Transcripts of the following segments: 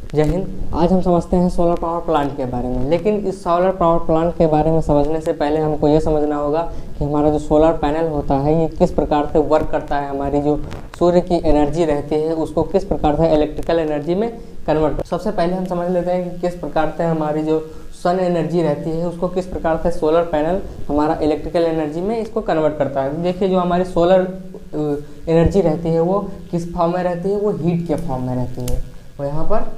जय हिंद। आज हम समझते हैं सोलर पावर प्लांट के बारे में। लेकिन इस सोलर पावर प्लांट के बारे में समझने से पहले हमको ये समझना होगा कि हमारा जो सोलर पैनल होता है ये किस प्रकार से वर्क करता है। हमारी जो सूर्य की एनर्जी रहती है उसको किस प्रकार से इलेक्ट्रिकल एनर्जी में कन्वर्ट कर। सबसे पहले हम समझ लेते हैं कि किस प्रकार से हमारी जो सन एनर्जी रहती है उसको किस प्रकार से सोलर पैनल हमारा इलेक्ट्रिकल एनर्जी में इसको कन्वर्ट करता है। देखिए, जो हमारी सोलर एनर्जी रहती है वो किस फॉर्म में रहती है, वो हीट के फॉर्म में रहती है। वो यहाँ पर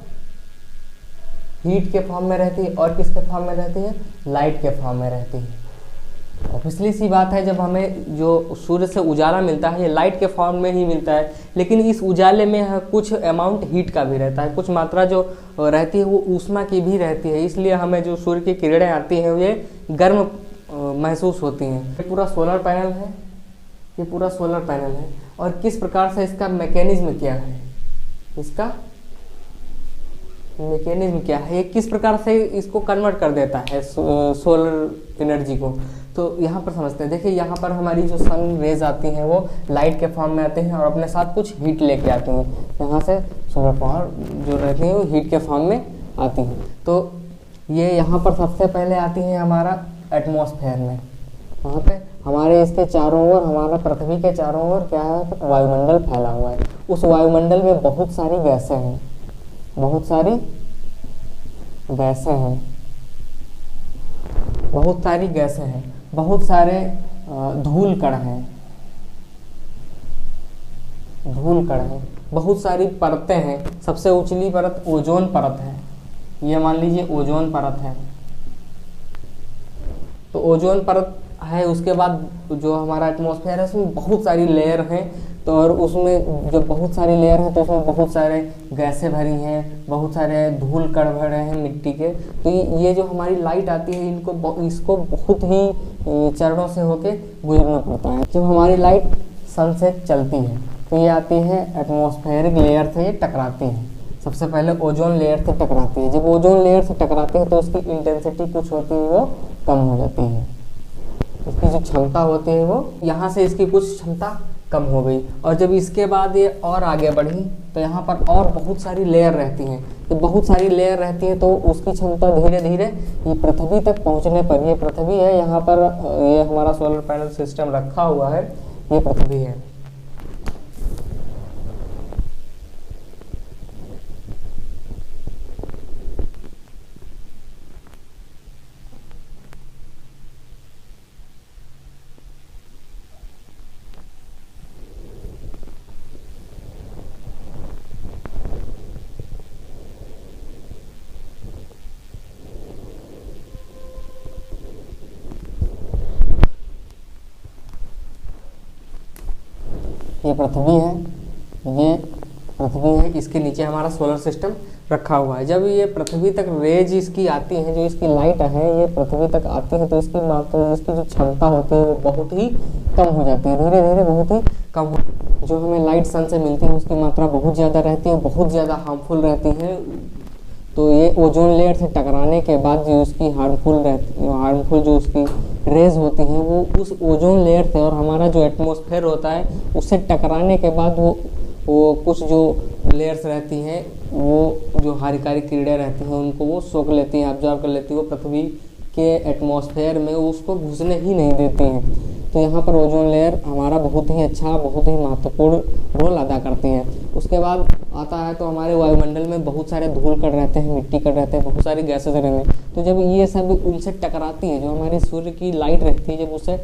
हीट के फॉर्म में रहती है और किसके फॉर्म में रहती है, लाइट के फॉर्म में रहती है। ऑब्वियसली सी बात है, जब हमें जो सूर्य से उजाला मिलता है ये लाइट के फॉर्म में ही मिलता है, लेकिन इस उजाले में कुछ अमाउंट हीट का भी रहता है, कुछ मात्रा जो रहती है वो ऊष्मा की भी रहती है। इसलिए हमें जो सूर्य की किरणें आती हैं ये गर्म महसूस होती हैं। ये पूरा सोलर पैनल है, ये पूरा सोलर पैनल है। और किस प्रकार से इसका मैकेनिज्म क्या है, इसका मैकेनिज्म क्या है, ये किस प्रकार से इसको कन्वर्ट कर देता है सोलर एनर्जी को, तो यहाँ पर समझते हैं। देखिए, यहाँ पर हमारी जो सन रेज आती हैं वो लाइट के फॉर्म में आते हैं और अपने साथ कुछ हीट लेके आती हैं। यहाँ से सोलर पावर जो रहती है वो हीट के फॉर्म में आती हैं। तो ये यहाँ पर सबसे पहले आती है हमारा एटमॉस्फेयर में। वहाँ पे हमारे इसके चारों ओर, हमारा पृथ्वी के चारों ओर क्या है, वायुमंडल फैला हुआ है। उस वायुमंडल में बहुत सारी गैसें हैं, बहुत सारी गैसें हैं, बहुत सारी गैसें हैं, बहुत सारे धूल कण हैं, धूल कण हैं, बहुत सारी परतें हैं। सबसे उचली परत ओजोन परत है, ये मान लीजिए ओजोन परत है। तो ओजोन परत है, उसके बाद जो हमारा एटमॉस्फेयर है उसमें बहुत सारी लेयर हैं। तो और उसमें जब बहुत सारी लेयर हैं तो उसमें बहुत सारे गैसें भरी हैं, बहुत सारे धूल कण भरे हैं मिट्टी के। तो ये जो हमारी लाइट आती है इसको बहुत ही चरणों से होके गुजरना पड़ता है। जब हमारी लाइट सन से चलती है तो ये आती है एटमॉस्फेरिक लेयर से, ये टकराती है। सबसे पहले ओजोन लेयर से टकराती है। जब ओजोन लेयर से टकराती है तो उसकी इंटेंसिटी कुछ होती है वो कम हो जाती है, इसकी जो क्षमता होती है वो, यहाँ से इसकी कुछ क्षमता कम हो गई। और जब इसके बाद ये और आगे बढ़ी तो यहाँ पर और बहुत सारी लेयर रहती हैं। जब बहुत सारी लेयर रहती है तो उसकी क्षमता धीरे धीरे ये पृथ्वी तक पहुँचने पर, ये पृथ्वी है, यहाँ पर ये हमारा सोलर पैनल सिस्टम रखा हुआ है, ये पृथ्वी है। ये पृथ्वी है, ये पृथ्वी है, इसके नीचे हमारा सोलर सिस्टम रखा हुआ है। जब ये पृथ्वी तक रेज इसकी आती है, जो इसकी लाइट है ये पृथ्वी तक आती है तो इसकी मात्रा, इसकी जो क्षमता होती है वो बहुत ही कम हो जाती है, धीरे धीरे बहुत ही कम हो। जो हमें लाइट सन से मिलती है उसकी मात्रा बहुत ज़्यादा रहती है, बहुत ज़्यादा हार्मफुल रहती है। तो ये ओजोन लेयर से टकराने के बाद जो उसकी हार्मफुल जो उसकी रेज होती हैं वो उस ओजोन लेयर से और हमारा जो एटमॉस्फेयर होता है उससे टकराने के बाद वो कुछ जो लेयर्स रहती हैं, वो जो हानिकारक किरणें रहती हैं उनको वो सोख लेती हैं, ऑब्जर्व कर लेती हैं, वो पृथ्वी के एटमॉस्फेयर में उसको घुसने ही नहीं देती हैं। तो यहाँ पर ओजोन लेयर हमारा बहुत ही अच्छा, बहुत ही महत्वपूर्ण रोल अदा करती है। उसके बाद आता है तो हमारे वायुमंडल में बहुत सारे धूल कण रहते हैं, मिट्टी कण रहते हैं, बहुत सारी गैसेस रहते हैं। तो जब ये सब उनसे टकराती है, जो हमारी सूर्य की लाइट रहती है जब उससे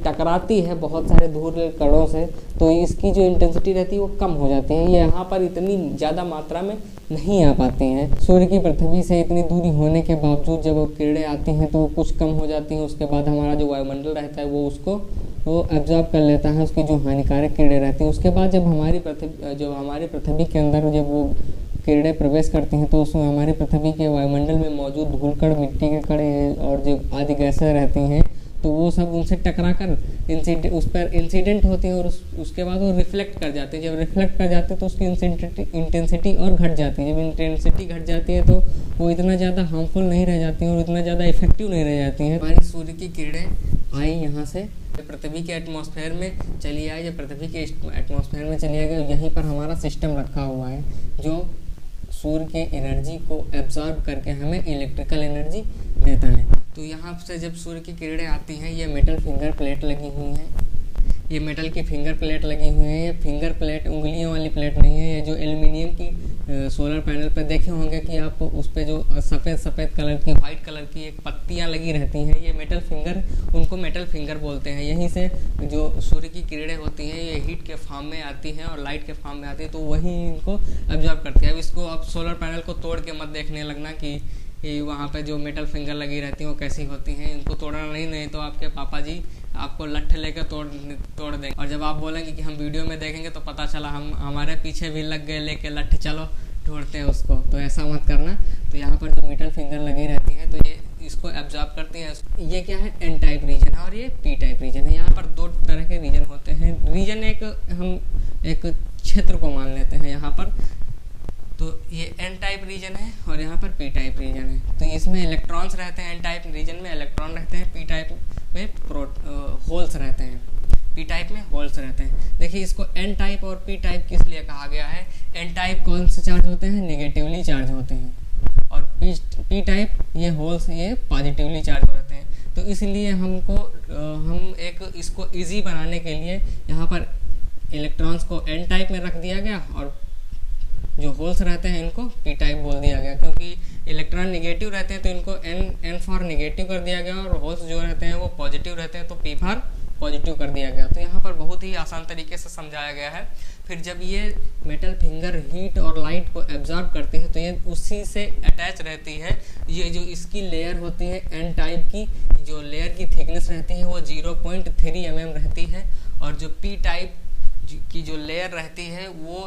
टकराती है बहुत सारे धूल कणों से, तो इसकी जो इंटेंसिटी रहती है वो कम हो जाती है। ये यहाँ पर इतनी ज़्यादा मात्रा में नहीं आ पाती हैं। सूर्य की पृथ्वी से इतनी दूरी होने के बावजूद जब वो किरणें आती हैं तो वो कुछ कम हो जाती हैं। उसके बाद हमारा जो वायुमंडल रहता है वो उसको एब्जॉर्ब कर लेता है, उसकी जो हानिकारक किरणें रहती हैं। उसके बाद जब हमारी पृथ्वी के अंदर जब वो किरणें प्रवेश करती हैं तो उसमें हमारी पृथ्वी के वायुमंडल में मौजूद धूल कण, मिट्टी के कण और जो आदि गैसें रहती हैं तो वो सब उनसे टकराकर उस पर इंसिडेंट होती है और उसके बाद वो रिफ्लेक्ट कर जाते हैं। जब रिफ्लेक्ट कर जाते हैं तो उसकी इंटेंसिटी और घट जाती है। जब इंटेंसिटी घट जाती है तो वो इतना ज़्यादा हार्मफुल नहीं रह जाती हैं और इतना ज़्यादा इफेक्टिव नहीं रह जाती हैं। हमारी सूर्य की किरणें आई यहाँ से पृथ्वी के एटमॉस्फेयर में चली आई। जब पृथ्वी के एटमॉस्फेयर में चली आई, यहीं पर हमारा सिस्टम रखा हुआ है जो सूर्य के एनर्जी को एब्जॉर्ब करके हमें इलेक्ट्रिकल एनर्जी देता है। तो यहाँ से जब सूर्य की किरणें आती हैं, ये मेटल फिंगर प्लेट लगी हुई हैं, ये मेटल की फिंगर प्लेट लगी हुई है। ये फिंगर प्लेट उंगलियों वाली प्लेट नहीं है। ये जो एल्युमिनियम की सोलर पैनल पर देखे होंगे कि आप उस पर जो सफ़ेद कलर की, वाइट कलर की एक पत्तियां लगी रहती हैं, ये मेटल फिंगर, उनको मेटल फिंगर बोलते हैं। यहीं से जो सूर्य की किरणें होती हैं ये हीट के फॉर्म में आती हैं और लाइट के फॉर्म में आती है, तो वही इनको एब्जॉर्ब करती है। अब इसको आप सोलर पैनल को तोड़ के मत देखने लगना कि वहाँ पे जो मेटल फिंगर लगी रहती हैं वो कैसी होती हैं, इनको तोड़ना नहीं तो आपके पापा जी आपको लट्ठ लेकर तोड़ देंगे। और जब आप बोलेंगे कि हम वीडियो में देखेंगे तो पता चला हमारे पीछे भी लग गए लेके लट्ठ, चलो ढूंढते हैं उसको, तो ऐसा मत करना। तो यहाँ पर जो मेटल फिंगर लगी रहती है तो ये इसको एब्जॉर्ब करती है। ये क्या है, एन टाइप रीजन है और ये पी टाइप रीजन है। यहाँ पर दो तरह के रीजन होते हैं। रीजन एक हम एक क्षेत्र को मान लेते हैं यहाँ पर, तो ये एन टाइप रीजन है और यहाँ पर पी टाइप रीजन है। तो इसमें इलेक्ट्रॉन्स रहते हैं, एन टाइप रीजन में इलेक्ट्रॉन रहते हैं, पी टाइप में होल्स रहते हैं, पी टाइप में होल्स रहते हैं। देखिए इसको एन टाइप और पी टाइप किस लिए कहा गया है। एन टाइप कौन से चार्ज होते हैं, नेगेटिवली चार्ज होते हैं, और पी टाइप ये होल्स ये पॉजिटिवली चार्ज होते हैं। तो इसलिए हम इसको ईजी बनाने के लिए यहाँ पर इलेक्ट्रॉन्स को एन टाइप में रख दिया गया और जो होल्स रहते हैं इनको पी टाइप बोल दिया गया, क्योंकि इलेक्ट्रॉन निगेटिव रहते हैं तो इनको एन फॉर निगेटिव कर दिया गया, और होल्स जो रहते हैं वो पॉजिटिव रहते हैं तो पी फॉर पॉजिटिव कर दिया गया। तो यहाँ पर बहुत ही आसान तरीके से समझाया गया है। फिर जब ये मेटल फिंगर हीट और लाइट को एब्जॉर्ब करती है तो ये उसी से अटैच रहती है। ये जो इसकी लेयर होती है एन टाइप की, जो लेयर की थिकनेस रहती है वो 0.3 mm रहती है, और जो पी टाइप की जो लेयर रहती है वो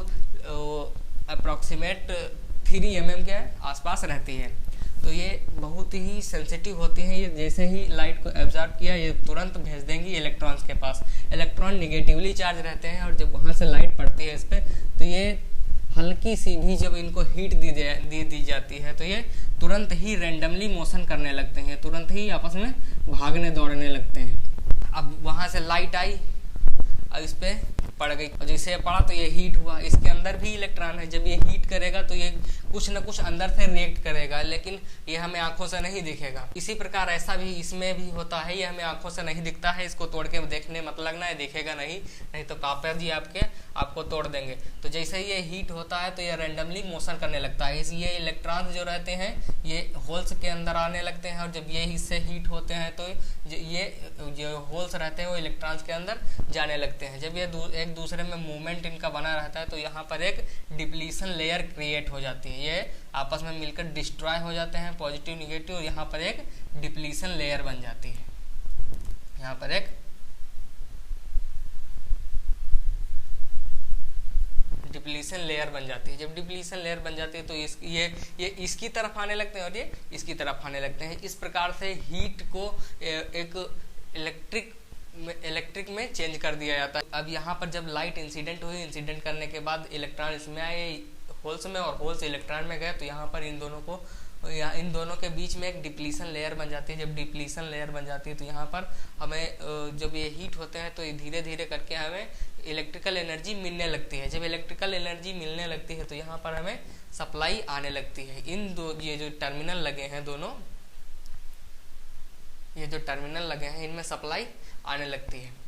अप्रॉक्सीमेट 3 mm के आसपास रहती है। तो ये बहुत ही सेंसिटिव होती है। ये जैसे ही लाइट को एब्जॉर्ब किया ये तुरंत भेज देंगी इलेक्ट्रॉन्स के पास। इलेक्ट्रॉन निगेटिवली चार्ज रहते हैं और जब वहाँ से लाइट पड़ती है इस पर तो ये हल्की सी भी जब इनको हीट दी जाती है तो ये तुरंत ही रैंडमली मोशन करने लगते हैं, तुरंत ही आपस में भागने दौड़ने लगते हैं। अब वहाँ से लाइट आई और इस पर पड़ गई, और जैसे पड़ा तो ये हीट हुआ। इसके अंदर भी इलेक्ट्रॉन है, जब ये हीट करेगा तो ये कुछ न कुछ अंदर से रिएक्ट करेगा, लेकिन ये हमें आंखों से नहीं दिखेगा। इसी प्रकार ऐसा भी इसमें भी होता है, ये हमें आंखों से नहीं दिखता है। इसको तोड़ के देखने मत लगना है, दिखेगा नहीं तो पापा जी आपको तोड़ देंगे। तो जैसे ही ये हीट होता है तो ये रैंडमली मोशन करने लगता है। ये इलेक्ट्रॉन जो रहते हैं ये होल्स के अंदर आने लगते हैं, और जब ये इससे हीट होते हैं तो ये जो होल्स रहते हैं वो इलेक्ट्रॉन्स के अंदर जाने लगते हैं। जब ये एक दूसरे में मूवमेंट इनका बना रहता है तो यहाँ पर एक डिप्लीशन लेयर क्रिएट हो जाती है। ये आपस में मिलकर डिस्ट्रॉय हो जाते हैं, पॉजिटिव निगेटिव, और यहाँ पर एक डिप्लीशन लेयर बन जाती है। यहाँ पर एक डिप्लीशन लेयर बन जाती है। जब डिप्लीशन लेयर बन जाती है तो ये इसकी तरफ आने लगते हैं और ये इसकी तरफ आने लगते हैं। इस प्रकार से हीट को एक इलेक्ट्रिक में चेंज कर दिया जाता है। अब यहाँ पर जब लाइट इंसिडेंट हुई, इंसिडेंट करने के बाद इलेक्ट्रॉन इसमें आए होल्स में और होल्स इलेक्ट्रॉन में गए, तो यहाँ पर इन दोनों के बीच में एक डिप्लीशन लेयर बन जाती है। जब डिप्लीशन लेयर बन जाती है तो यहाँ पर हमें जब ये हीट होते हैं तो धीरे धीरे करके हमें इलेक्ट्रिकल एनर्जी मिलने लगती है। जब इलेक्ट्रिकल एनर्जी मिलने लगती है तो यहाँ पर हमें सप्लाई आने लगती है। ये जो टर्मिनल लगे हैं दोनों, ये जो टर्मिनल लगे हैं इनमें सप्लाई आने लगती है।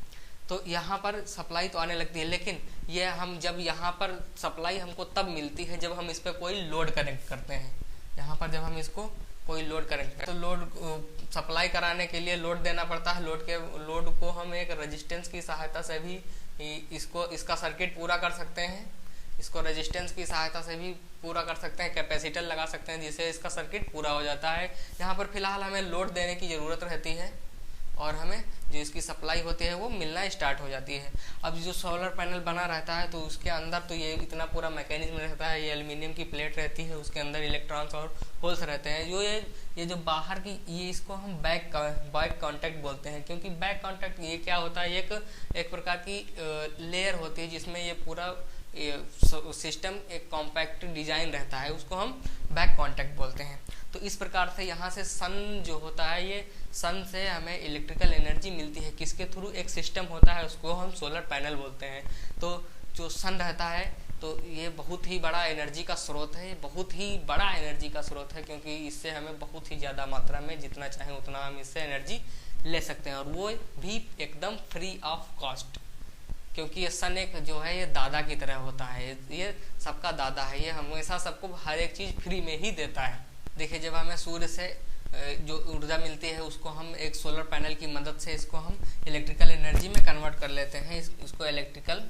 तो यहाँ पर सप्लाई तो आने लगती है, लेकिन ये जब यहाँ पर सप्लाई हमको तब मिलती है जब हम इस पर कोई लोड कनेक्ट करते हैं। यहाँ पर जब हम इसको कोई लोड कनेक्ट करते हैं तो लोड सप्लाई कराने के लिए लोड देना पड़ता है। लोड को हम एक रेजिस्टेंस की सहायता से भी इसका सर्किट पूरा कर सकते हैं। इसको रेजिस्टेंस की सहायता से भी पूरा कर सकते हैं, कैपेसिटर लगा सकते हैं जिससे इसका सर्किट पूरा हो जाता है। यहाँ पर फिलहाल हमें लोड देने की ज़रूरत रहती है और हमें जो इसकी सप्लाई होती है वो मिलना स्टार्ट हो जाती है। अब जो सोलर पैनल बना रहता है तो उसके अंदर तो ये इतना पूरा मैकेनिज्म रहता है। ये एल्युमिनियम की प्लेट रहती है, उसके अंदर इलेक्ट्रॉन्स और होल्स रहते हैं। ये जो बाहर की ये इसको हम बैक कांटेक्ट बोलते हैं, क्योंकि बैक कांटेक्ट ये क्या होता है, एक प्रकार की लेयर होती है जिसमें ये पूरा सिस्टम एक कॉम्पैक्ट डिजाइन रहता है, उसको हम बैक कांटेक्ट बोलते हैं। तो इस प्रकार से यहाँ से सन जो होता है, ये सन से हमें इलेक्ट्रिकल एनर्जी मिलती है। किसके थ्रू, एक सिस्टम होता है उसको हम सोलर पैनल बोलते हैं। तो जो सन रहता है तो ये बहुत ही बड़ा एनर्जी का स्रोत है, बहुत ही बड़ा एनर्जी का स्रोत है, क्योंकि इससे हमें बहुत ही ज़्यादा मात्रा में जितना चाहें उतना हम इससे एनर्जी ले सकते हैं, और वो भी एकदम फ्री ऑफ कॉस्ट, क्योंकि ये सन एक जो है ये दादा की तरह होता है, ये सबका दादा है, ये हमेशा सबको हर एक चीज़ फ्री में ही देता है। देखिए, जब हमें सूर्य से जो ऊर्जा मिलती है उसको हम एक सोलर पैनल की मदद से इसको हम इलेक्ट्रिकल एनर्जी में कन्वर्ट कर लेते हैं। इसको इलेक्ट्रिकल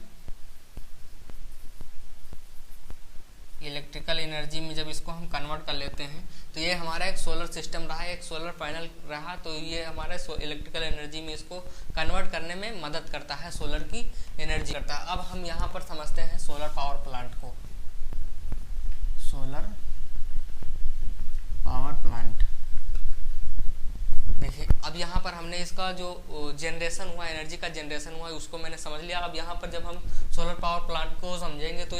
एनर्जी में जब इसको हम कन्वर्ट कर लेते हैं तो ये हमारा एक सोलर सिस्टम रहा, एक सोलर पैनल रहा, तो ये हमारे इलेक्ट्रिकल एनर्जी में इसको कन्वर्ट करने में मदद करता है, सोलर की एनर्जी करता है। अब हम यहाँ पर समझते हैं सोलर पावर प्लांट को। सोलर पावर प्लांट, देखिए अब यहाँ पर हमने इसका जो जनरेशन हुआ, एनर्जी का जनरेशन हुआ, उसको मैंने समझ लिया। अब यहाँ पर जब हम सोलर पावर प्लांट को समझेंगे तो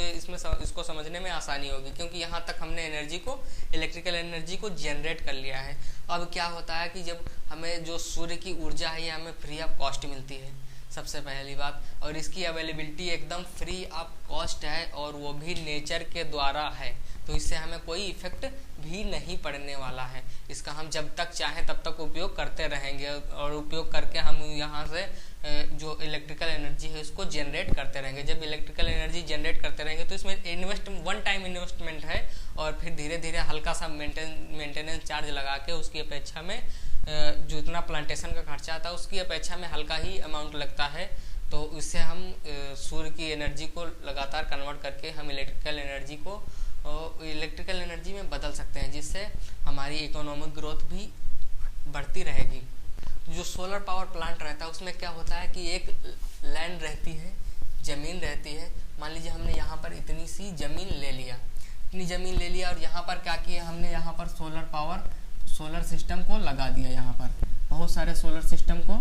इसको समझने में आसानी होगी, क्योंकि यहाँ तक हमने इलेक्ट्रिकल एनर्जी को जनरेट कर लिया है। अब क्या होता है कि जब हमें जो सूर्य की ऊर्जा है ये हमें फ्री ऑफ कॉस्ट मिलती है, सबसे पहली बात, और इसकी अवेलेबिलिटी एकदम फ्री ऑफ कॉस्ट है, और वो भी नेचर के द्वारा है, तो इससे हमें कोई इफेक्ट भी नहीं पड़ने वाला है। इसका हम जब तक चाहें तब तक उपयोग करते रहेंगे, और उपयोग करके हम यहाँ से जो इलेक्ट्रिकल एनर्जी है उसको जनरेट करते रहेंगे। जब इलेक्ट्रिकल एनर्जी जनरेट करते रहेंगे तो इसमें वन टाइम इन्वेस्टमेंट है, और फिर धीरे धीरे हल्का सा मेंटेनेंस चार्ज लगा के उसकी अपेक्षा में जो इतना प्लांटेशन का खर्चा आता है उसकी अपेक्षा में हल्का ही अमाउंट लगता है। तो इससे हम सूर्य की एनर्जी को लगातार कन्वर्ट करके हम इलेक्ट्रिकल एनर्जी में बदल सकते हैं, जिससे हमारी इकोनॉमिक ग्रोथ भी बढ़ती रहेगी। जो सोलर पावर प्लांट रहता है उसमें क्या होता है कि एक लैंड रहती है, ज़मीन रहती है। मान लीजिए हमने यहाँ पर इतनी सी ज़मीन ले लिया, और यहाँ पर क्या किया हमने, यहाँ पर सोलर सिस्टम को लगा दिया, यहाँ पर बहुत सारे सोलर सिस्टम को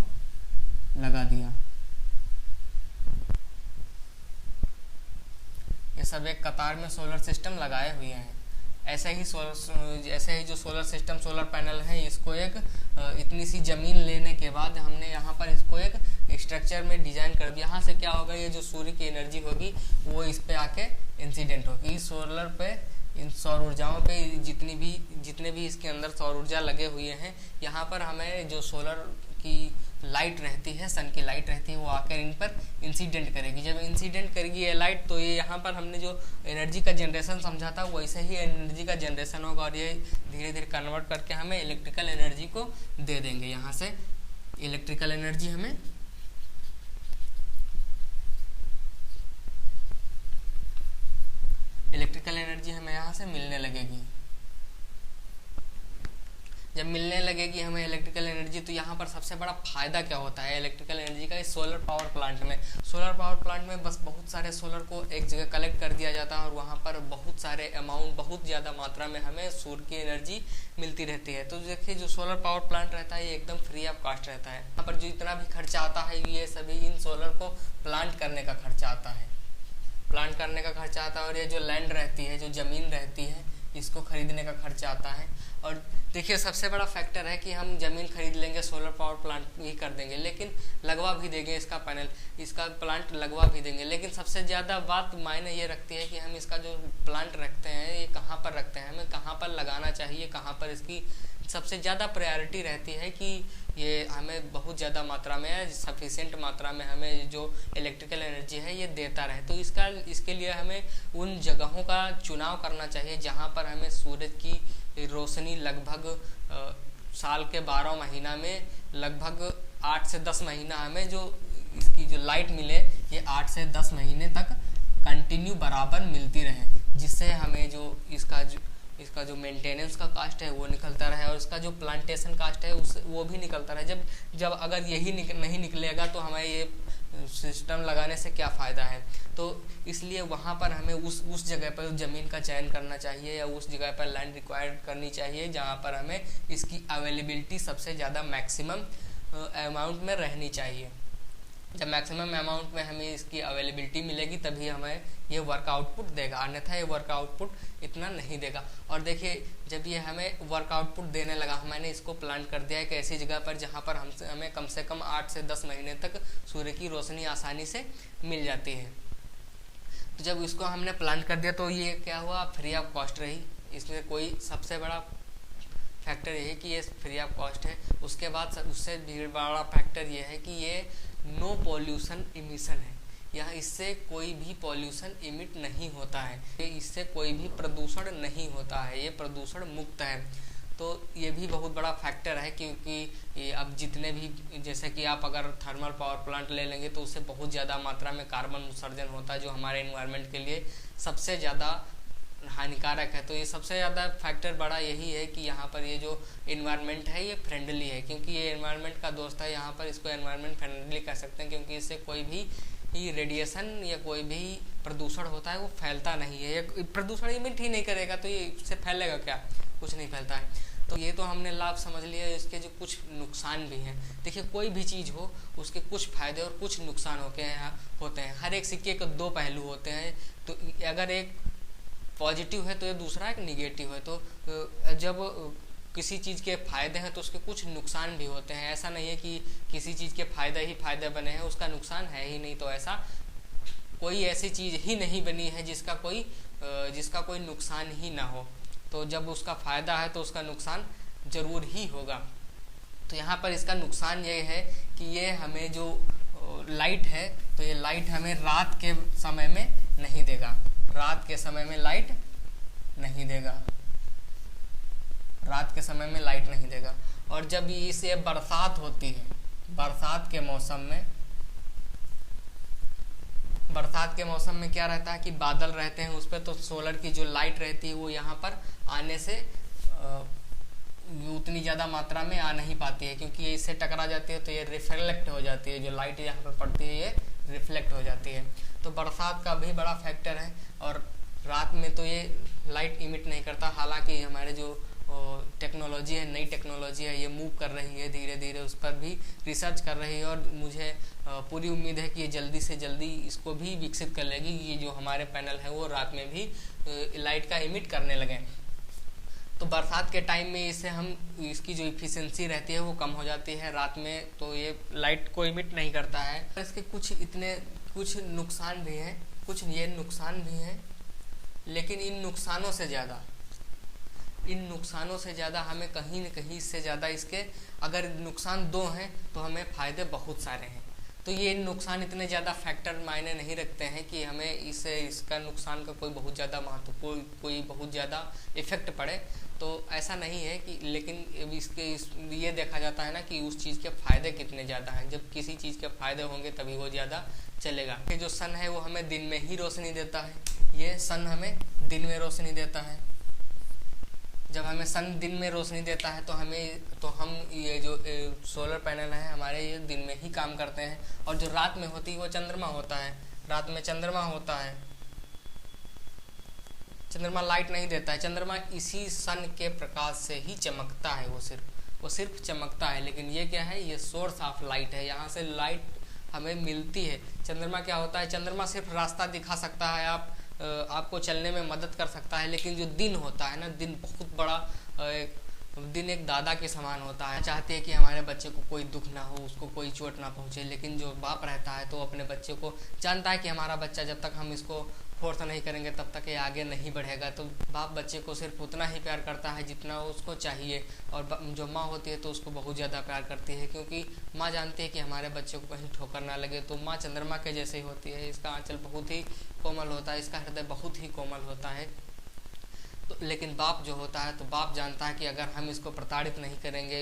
लगा दिया। ये सब एक कतार में सोलर सिस्टम लगाए हुए हैं। ऐसे ही जो सोलर सिस्टम, सोलर पैनल है, इसको एक इतनी सी ज़मीन लेने के बाद हमने यहाँ पर इसको एक स्ट्रक्चर में डिजाइन कर दिया। यहाँ से क्या होगा, ये जो सूर्य की एनर्जी होगी वो इस पे आके इंसिडेंट होगी। इस सोलर पे, इन सौर ऊर्जाओं पे जितने भी इसके अंदर सौर ऊर्जा लगे हुए हैं, यहाँ पर हमें जो सोलर की लाइट रहती है, सन की लाइट रहती है, वो आकर इन पर इंसिडेंट करेगी। जब इंसिडेंट करेगी ये लाइट, तो ये यहाँ पर हमने जो एनर्जी का जनरेशन समझा था वैसे ही एनर्जी का जनरेशन होगा, और ये धीरे धीरे कन्वर्ट करके हमें इलेक्ट्रिकल एनर्जी को दे देंगे। यहाँ से इलेक्ट्रिकल एनर्जी हमें यहाँ से मिलने लगेगी। जब मिलने लगेगी हमें इलेक्ट्रिकल एनर्जी, तो यहाँ पर सबसे बड़ा फायदा क्या होता है इलेक्ट्रिकल एनर्जी का, इस सोलर पावर प्लांट में बस बहुत सारे सोलर को एक जगह कलेक्ट कर दिया जाता है, और वहाँ पर बहुत सारे अमाउंट, बहुत ज़्यादा मात्रा में हमें सूर्य की एनर्जी मिलती रहती है। तो देखिए, जो सोलर पावर प्लांट रहता है ये एकदम फ्री ऑफ कॉस्ट रहता है। यहाँ पर जो इतना भी खर्चा आता है ये सभी इन सोलर को प्लांट करने का खर्चा आता है, और ये जो लैंड रहती है, जो ज़मीन रहती है, इसको खरीदने का खर्चा आता है। और देखिए, सबसे बड़ा फैक्टर है कि हम ज़मीन खरीद लेंगे, सोलर पावर प्लांट भी कर देंगे, लेकिन लगवा भी देंगे इसका प्लांट लगवा भी देंगे, लेकिन सबसे ज़्यादा बात मायने ये रखती है कि हम इसका जो प्लांट रखते हैं ये कहाँ पर रखते हैं, हमें कहाँ पर लगाना चाहिए, कहाँ पर इसकी सबसे ज़्यादा प्रायोरिटी रहती है कि ये हमें बहुत ज़्यादा मात्रा में, सफिशिएंट मात्रा में हमें जो इलेक्ट्रिकल एनर्जी है ये देता रहे। तो इसके लिए हमें उन जगहों का चुनाव करना चाहिए जहाँ पर हमें सूरज की रोशनी लगभग साल के 12 महीना में लगभग 8 से 10 महीना हमें जो इसकी जो लाइट मिले, ये 8 से 10 महीने तक कंटिन्यू बराबर मिलती रहे, जिससे हमें जो इसका जो मेंटेनेंस का कास्ट है वो निकलता रहे, और इसका जो प्लांटेशन कास्ट है वो भी निकलता रहे। जब अगर यही नहीं निकलेगा तो हमें ये सिस्टम लगाने से क्या फ़ायदा है। तो इसलिए वहाँ पर हमें उस जगह पर ज़मीन का चयन करना चाहिए, या उस जगह पर लैंड रिक्वायर्ड करनी चाहिए जहाँ पर हमें इसकी अवेलेबिलिटी सबसे ज़्यादा मैक्सिमम अमाउंट में रहनी चाहिए। जब मैक्सिमम अमाउंट में हमें इसकी अवेलेबिलिटी मिलेगी तभी हमें ये वर्क आउटपुट देगा, अन्यथा ये वर्क आउटपुट इतना नहीं देगा। और देखिए, जब ये हमें वर्क आउटपुट देने लगा, मैंने इसको प्लान कर दिया है कि ऐसी जगह पर जहाँ पर हमें कम से कम 8 से 10 महीने तक सूर्य की रोशनी आसानी से मिल जाती है। तो जब इसको हमने प्लांट कर दिया तो ये क्या हुआ, फ्री ऑफ कॉस्ट रही। इसमें कोई सबसे बड़ा फैक्टर ये है कि ये फ्री ऑफ कॉस्ट है। उसके बाद उससे भी बड़ा फैक्टर ये है कि ये नो पॉल्यूशन इमिशन है, यहाँ इससे कोई भी पॉल्यूशन इमिट नहीं होता है, इससे कोई भी प्रदूषण नहीं होता है, ये प्रदूषण मुक्त है। तो ये भी बहुत बड़ा फैक्टर है, क्योंकि अब जितने भी, जैसे कि आप अगर थर्मल पावर प्लांट ले लेंगे तो उससे बहुत ज़्यादा मात्रा में कार्बन उत्सर्जन होता है, जो हमारे एनवायरनमेंट के लिए सबसे ज़्यादा हानिकारक है। तो ये सबसे ज़्यादा फैक्टर बड़ा यही है कि यहाँ पर ये जो एनवायरनमेंट है ये फ्रेंडली है, क्योंकि ये एनवायरनमेंट का दोस्त है। यहाँ पर इसको एनवायरनमेंट फ्रेंडली कह सकते हैं, क्योंकि इससे कोई भी रेडिएशन या कोई भी प्रदूषण होता है वो फैलता नहीं है। ये प्रदूषण इमिट ही नहीं करेगा तो ये इससे फैलेगा क्या, कुछ नहीं फैलता है। तो ये तो हमने लाभ समझ लिया, इसके जो कुछ नुकसान भी हैं। देखिए कोई भी चीज़ हो उसके कुछ फायदे और कुछ नुकसान होते हैं। हर एक सिक्के के दो पहलू होते हैं। तो अगर एक पॉजिटिव है तो ये दूसरा एक निगेटिव है। तो जब किसी चीज़ के फायदे हैं तो उसके कुछ नुकसान भी होते हैं। ऐसा नहीं है कि किसी चीज़ के फायदे ही फायदे बने हैं, उसका नुकसान है ही नहीं। तो ऐसा कोई ऐसी चीज़ ही नहीं बनी है जिसका कोई नुकसान ही ना हो। तो जब उसका फ़ायदा है तो उसका नुकसान ज़रूर ही होगा। तो यहाँ पर इसका नुकसान ये है कि ये हमें जो लाइट है तो ये लाइट हमें रात के समय में नहीं देगा। रात के समय में लाइट नहीं देगा, रात के समय में लाइट नहीं देगा। और जब इसे बरसात होती है, बरसात के मौसम में क्या रहता है कि बादल रहते हैं उस पर, तो सोलर की जो लाइट रहती है वो यहाँ पर आने से उतनी ज़्यादा मात्रा में आ नहीं पाती है, क्योंकि ये इससे टकरा जाती है तो ये रिफ्लेक्ट हो जाती है। जो लाइट यहाँ पर पड़ती है ये रिफ्लेक्ट हो जाती है। तो बरसात का भी बड़ा फैक्टर है। और रात में तो ये लाइट इमिट नहीं करता। हालांकि हमारे जो टेक्नोलॉजी है, नई टेक्नोलॉजी है, ये मूव कर रही है धीरे धीरे, उस पर भी रिसर्च कर रही है। और मुझे पूरी उम्मीद है कि ये जल्दी से जल्दी इसको भी विकसित कर लेगी। ये जो हमारे पैनल है वो रात में भी लाइट का इमिट करने लगे। तो बरसात के टाइम में इसकी जो इफिशिएंसी रहती है वो कम हो जाती है रात में, तो ये लाइट को इमिट नहीं करता है। इसके कुछ नुकसान भी हैं, कुछ ये नुकसान भी हैं, लेकिन इन नुकसानों से ज़्यादा हमें कहीं न कहीं इससे ज़्यादा इसके, अगर नुकसान दो हैं तो हमें फ़ायदे बहुत सारे हैं। तो ये नुकसान इतने ज़्यादा फैक्टर मायने नहीं रखते हैं कि हमें इसका नुकसान का कोई बहुत ज़्यादा महत्व, कोई बहुत ज़्यादा इफेक्ट पड़े। तो ऐसा नहीं है कि, लेकिन ये देखा जाता है ना कि उस चीज़ के फ़ायदे कितने ज़्यादा हैं। जब किसी चीज़ के फ़ायदे होंगे तभी वो ज़्यादा चलेगा। ये जो सन है वो हमें दिन में ही रोशनी देता है, ये सन हमें दिन में रोशनी देता है। जब हमें सन दिन में रोशनी देता है तो हम ये जो सोलर पैनल है हमारे, ये दिन में ही काम करते हैं। और जो रात में होती है वो चंद्रमा होता है, रात में चंद्रमा होता है। चंद्रमा लाइट नहीं देता है, चंद्रमा इसी सन के प्रकाश से ही चमकता है। वो सिर्फ चमकता है। लेकिन ये क्या है, ये सोर्स ऑफ लाइट है, यहाँ से लाइट हमें मिलती है। चंद्रमा क्या होता है, चंद्रमा सिर्फ रास्ता दिखा सकता है, आपको चलने में मदद कर सकता है। लेकिन जो दिन होता है ना, दिन बहुत बड़ा, दिन एक दादा के समान होता है। चाहते हैं कि हमारे बच्चे को कोई दुख ना हो, उसको कोई चोट ना पहुंचे। लेकिन जो बाप रहता है तो अपने बच्चे को जानता है कि हमारा बच्चा, जब तक हम इसको फोर्स नहीं करेंगे तब तक ये आगे नहीं बढ़ेगा। तो बाप बच्चे को सिर्फ उतना ही प्यार करता है जितना उसको चाहिए। और जो माँ होती है तो उसको बहुत ज़्यादा प्यार करती है, क्योंकि माँ जानती है कि हमारे बच्चे को कहीं ठोकर ना लगे। तो माँ चंद्रमा के जैसे ही होती है, इसका आंचल बहुत ही कोमल होता है, इसका हृदय बहुत ही कोमल होता है। तो लेकिन बाप जो होता है, तो बाप जानता है कि अगर हम इसको प्रताड़ित नहीं करेंगे,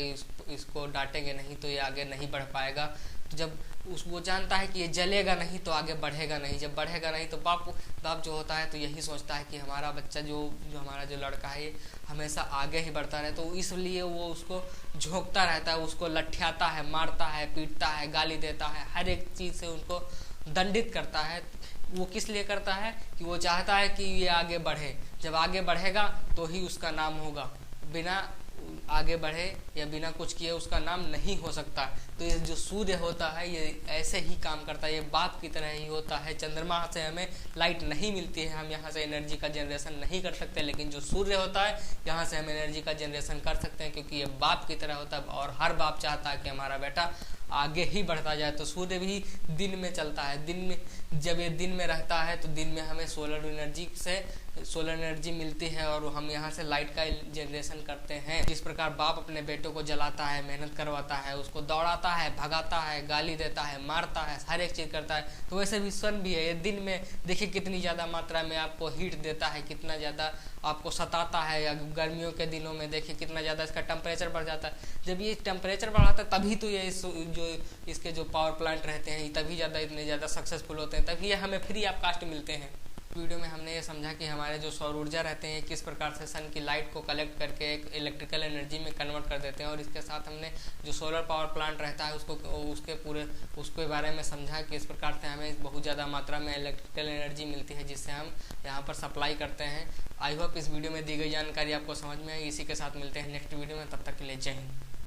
इसको डांटेंगे नहीं, तो ये आगे नहीं बढ़ पाएगा। तो जब वो जानता है कि ये जलेगा नहीं तो आगे बढ़ेगा नहीं। जब बढ़ेगा नहीं तो बाप जो होता है तो यही सोचता है कि हमारा बच्चा जो हमारा जो लड़का है ये हमेशा आगे ही बढ़ता रहे। तो इसलिए वो उसको झोंकता रहता है, उसको लठ्याता है, मारता है, पीटता है, गाली देता है, हर एक चीज़ से उनको दंडित करता है। वो किस लिए करता है कि वो चाहता है कि ये आगे बढ़े। जब आगे बढ़ेगा तो ही उसका नाम होगा, बिना आगे बढ़े या बिना कुछ किए उसका नाम नहीं हो सकता। तो ये जो सूर्य होता है ये ऐसे ही काम करता है, ये बाप की तरह ही होता है। चंद्रमा से हमें लाइट नहीं मिलती है, हम यहाँ से एनर्जी का जनरेशन नहीं कर सकते, लेकिन जो सूर्य होता है यहाँ से हम एनर्जी का जनरेशन कर सकते हैं, क्योंकि ये बाप की तरह होता है। और हर बाप चाहता है कि हमारा बेटा आगे ही बढ़ता जाए। तो सूर्य भी दिन में चलता है, दिन में जब ये दिन में रहता है तो दिन में हमें सोलर एनर्जी मिलती है और हम यहाँ से लाइट का जनरेशन करते हैं। जिस प्रकार बाप अपने बेटों को जलाता है, मेहनत करवाता है, उसको दौड़ाता है, भगाता है, गाली देता है, मारता है, हर एक चीज़ करता है, तो वैसे भी सन भी है। ये दिन में देखिए कितनी ज़्यादा मात्रा में आपको हीट देता है, कितना ज़्यादा आपको सताता है। या गर्मियों के दिनों में देखिए कितना ज़्यादा इसका टेम्परेचर बढ़ जाता है। जब ये टेम्परेचर बढ़ाता है तभी तो ये जो इसके जो पावर प्लांट रहते हैं तभी ज़्यादा इतने ज़्यादा सक्सेसफुल होते हैं, तभी ये हमें फ्री ऑफ कास्ट मिलते हैं। वीडियो में हमने ये समझा कि हमारे जो सौर ऊर्जा रहते हैं किस प्रकार से सन की लाइट को कलेक्ट करके एक इलेक्ट्रिकल एनर्जी में कन्वर्ट कर देते हैं, और इसके साथ हमने जो सोलर पावर प्लांट रहता है उसके बारे में समझा कि इस प्रकार से हमें बहुत ज़्यादा मात्रा में इलेक्ट्रिकल एनर्जी मिलती है जिससे हम यहाँ पर सप्लाई करते हैं। आई होप इस वीडियो में दी गई जानकारी आपको समझ में आई। इसी के साथ मिलते हैं नेक्स्ट वीडियो में, तब तक के लिए जय हिंद।